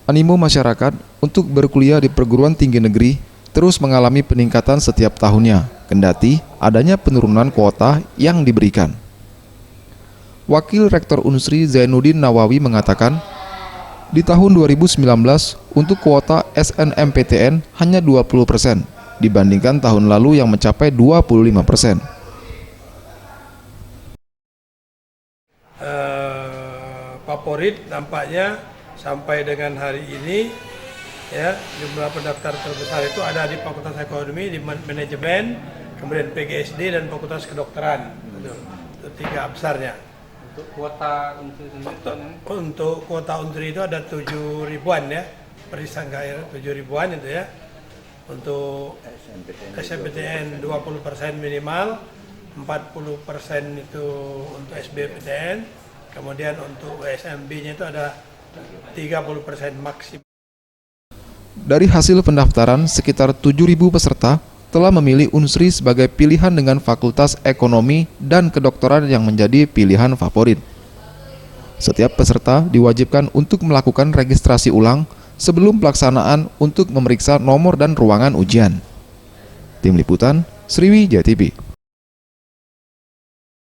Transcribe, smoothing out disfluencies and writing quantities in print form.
Animo masyarakat untuk berkuliah di perguruan tinggi negeri terus mengalami peningkatan setiap tahunnya, kendati adanya penurunan kuota yang diberikan. Wakil Rektor Unsri Zainuddin Nawawi mengatakan, di tahun 2019 untuk kuota SNMPTN hanya 20% dibandingkan tahun lalu yang mencapai 25%. Favorit nampaknya sampai dengan hari ini ya, jumlah pendaftar terbesar itu ada di Fakultas Ekonomi, di Manajemen, kemudian PGSD dan Fakultas Kedokteran. Itu tiga besarnya. Untuk kuota Unsri sendiri, untuk kuota Unsri itu ada 7 ribuan ya, Perisangka 7 ribuan itu ya. Untuk SNMPTN 20% minimal, 40% itu untuk SBMPTN, kemudian untuk USMB-nya itu ada 30% maksimal. Dari hasil pendaftaran, sekitar 7.000 peserta telah memilih Unsri sebagai pilihan dengan Fakultas Ekonomi dan Kedokteran yang menjadi pilihan favorit. Setiap peserta diwajibkan untuk melakukan registrasi ulang sebelum pelaksanaan untuk memeriksa nomor dan ruangan ujian. Tim Liputan, Sriwijaya TV.